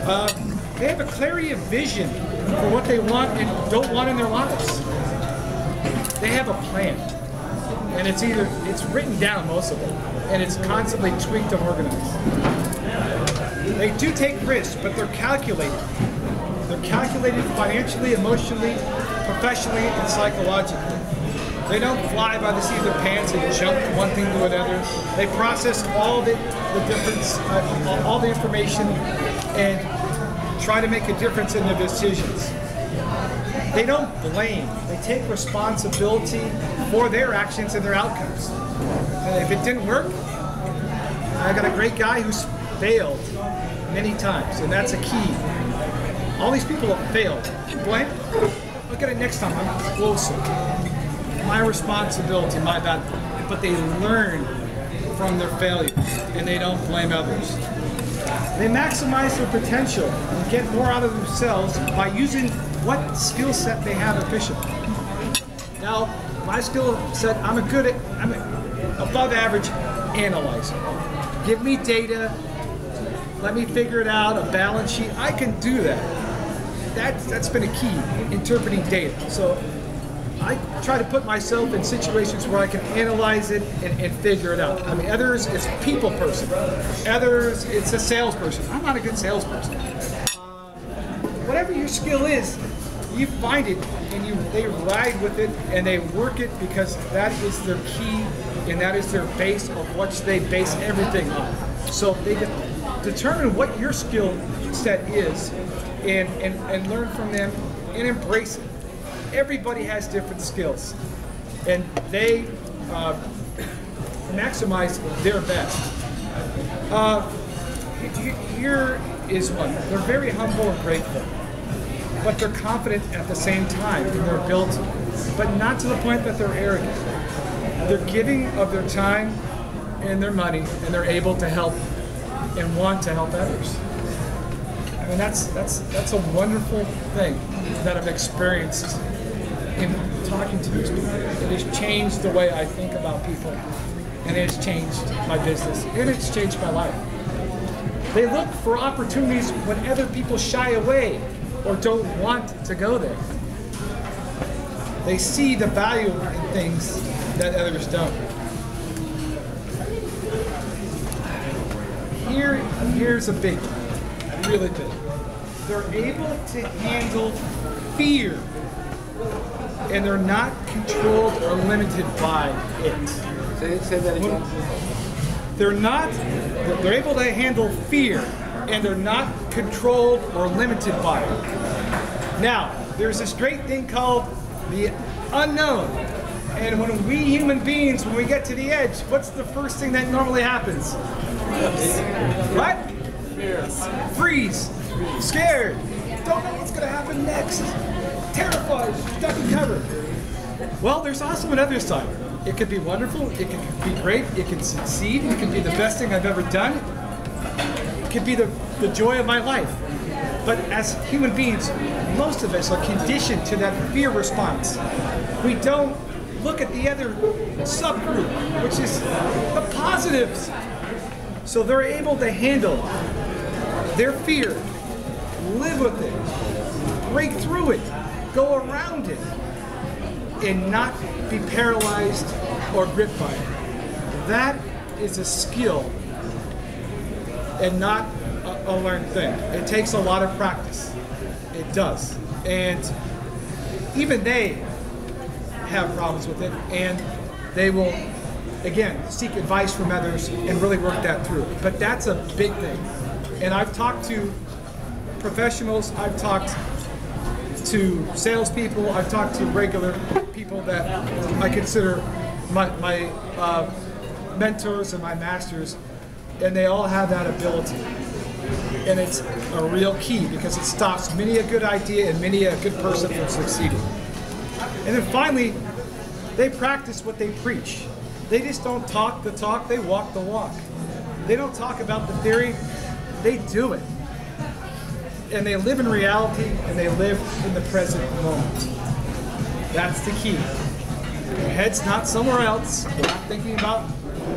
They have a clarity of vision for what they want and don't want in their lives. They have a plan, and it's written down, most of it, and it's constantly tweaked and organized. They do take risks, but they're calculated. They're calculated financially, emotionally, professionally, and psychologically. They don't fly by the seat of their pants and jump from one thing to another. They process all the difference, all the information, and try to make a difference in their decisions. They don't blame. They take responsibility for their actions and their outcomes. If it didn't work, I got a great guy who's failed many times, and that's a key. All these people have failed. Blame? Look at it next time. I'm closer. My responsibility, my bad. But they learn from their failures, and they don't blame others. They maximize their potential and get more out of themselves by using what skill set they have efficiently. Now, my skill set, I'm an above average analyzer. Give me data, let me figure it out, a balance sheet, I can do that. That's been a key, interpreting data. So I try to put myself in situations where I can analyze it and figure it out. I mean, others, it's a people person. Others, it's a salesperson. I'm not a good salesperson. Whatever your skill is, you find it and they ride with it and they work it because that is their key and that is their base of which they base everything on. So they determine what your skill set is and learn from them and embrace it. Everybody has different skills and they maximize their best. Here is one. They're very humble and grateful, but they're confident at the same time in their ability, but not to the point that they're arrogant. They're giving of their time and their money, and they're able to help and want to help others. I mean, that's a wonderful thing that I've experienced in talking to these people. It has changed the way I think about people, and it's changed my business, and it's changed my life. They look for opportunities when other people shy away or don't want to go there. They see the value in things that others don't. Here's a big one, really big. They're able to handle fear, and they're not controlled or limited by it. Say that again. They're able to handle fear, and they're not controlled or limited by it. Now, there's this great thing called the unknown. And when we human beings, when we get to the edge, what's the first thing that normally happens? What? Freeze. Scared. Don't know what's going to happen next. Terrified. Duck and cover. Well, there's also another side. It could be wonderful. It could be great. It could succeed. It could be the best thing I've ever done. It could be the joy of my life. But as human beings, most of us are conditioned to that fear response. We don't look at the other subgroup, which is the positives. So they're able to handle their fear, live with it, break through it, go around it, and not be paralyzed or gripped by it. That is a skill and not a learned thing. It takes a lot of practice. It does. And even they have problems with it, and they will, again, seek advice from others and really work that through. But that's a big thing. And I've talked to professionals, I've talked to salespeople, I've talked to regular people that I consider my mentors and my masters, and they all have that ability. And it's a real key because it stops many a good idea and many a good person from succeeding. And then finally, they practice what they preach. They just don't talk the talk, they walk the walk. They don't talk about the theory, they do it. And they live in reality and they live in the present moment. That's the key. Their head's not somewhere else. They're not thinking about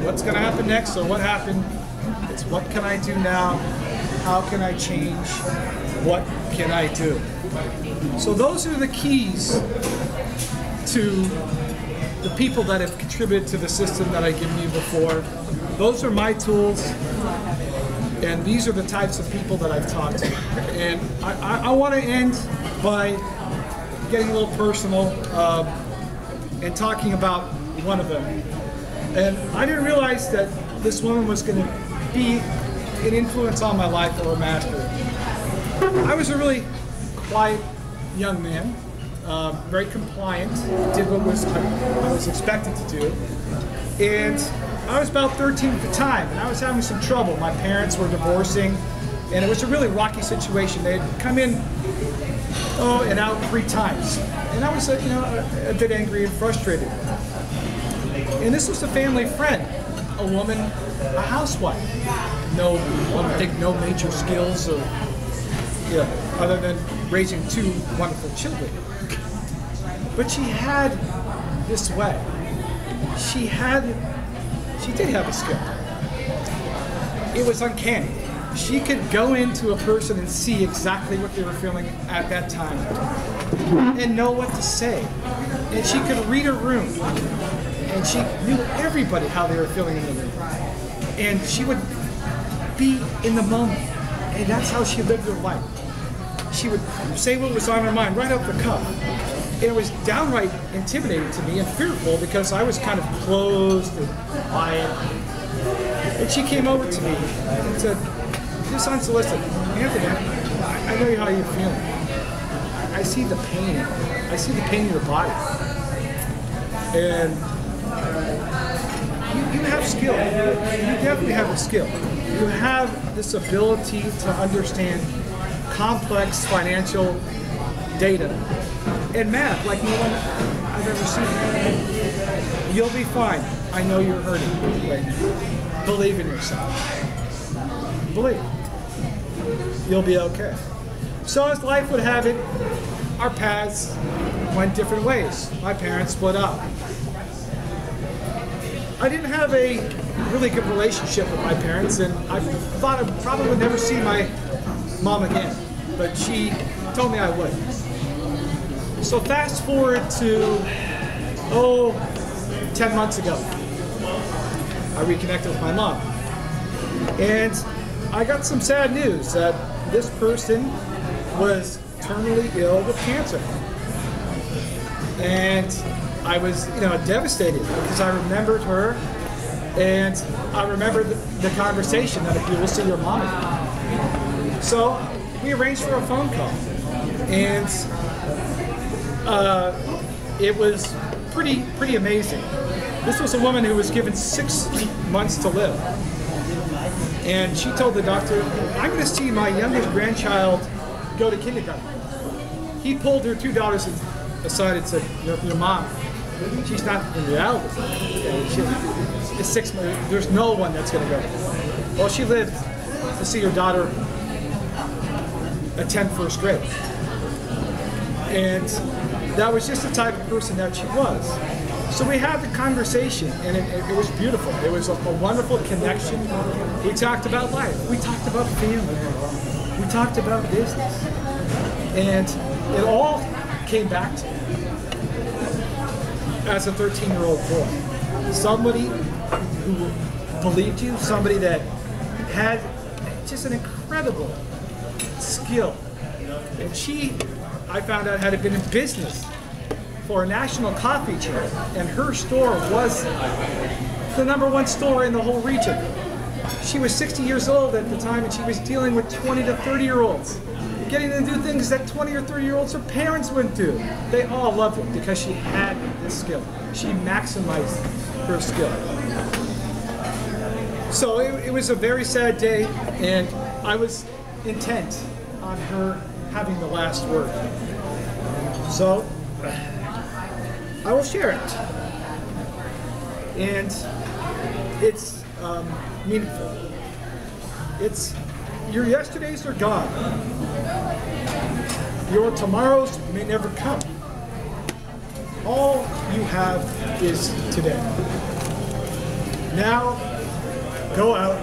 what's going to happen next or what happened. It's what can I do now? how can I change? What can I do? So those are the keys to the people that have contributed to the system that I've given you before. Those are my tools, and these are the types of people that I've talked to. And I want to end by getting a little personal and talking about one of them. And I didn't realize that this woman was going to be an influence on my life or a master. I was a really quiet young man, very compliant, did what I was expected to do. And I was about 13 at the time, and I was having some trouble. My parents were divorcing, and it was a really rocky situation. They had come in and out 3 times. And I was a bit angry and frustrated. And this was a family friend, a woman, a housewife. No major skills or, other than raising 2 wonderful children. But she had this way. She did have a skill. It was uncanny. She could go into a person and see exactly what they were feeling at that time and know what to say. And she could read a room. And she knew everybody how they were feeling in the room. And she would be in the moment. And that's how she lived her life. She would say what was on her mind right off the cuff. It was downright intimidating to me and fearful because I was kind of closed and quiet. And she came over to me and said, just unsolicited, Anthony, I know how you're feeling. I see the pain. I see the pain in your body. And you have skill. You definitely have a skill. You have this ability to understand complex financial data and math like no one I've ever seen. You'll be fine. I know you're hurting right now. Believe in yourself. Believe. You'll be okay. So as life would have it, our paths went different ways. My parents split up. I didn't have a really good relationship with my parents, and I thought I probably would never see my mom again, but she told me I would. So fast forward to, 10 months ago, I reconnected with my mom. And I got some sad news that this person was terminally ill with cancer. And I was, devastated because I remembered her, and I remembered the conversation that if you will see your mom again. So we arranged for a phone call, and it was pretty amazing. This was a woman who was given 6 months to live, and she told the doctor, "I'm going to see my youngest grandchild go to kindergarten." He pulled her $2 aside and said, "Your mom, she's not in reality. It's 6 months. There's no one that's going to go." Well, she lived to see her daughter attend first grade. And that was just the type of person that she was. So we had the conversation, and it was beautiful. It was a wonderful connection. We talked about life. We talked about family. We talked about business. And it all came back to me as a 13-year-old boy. Somebody who believed you, somebody that had just an incredible skill. And she, I found out, had been in business for a national coffee chain, and her store was the #1 store in the whole region. She was 60 years old at the time, and she was dealing with 20 to 30-year-olds, getting them to do things that 20 or 30-year-olds her parents wouldn't do. They all loved it because she had this skill. She maximized her skill. So it was a very sad day, and I was intent on her having the last word. So I will share it. And it's meaningful. It's, your yesterdays are gone. Your tomorrows may never come. All you have is today. Now, go out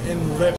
and live.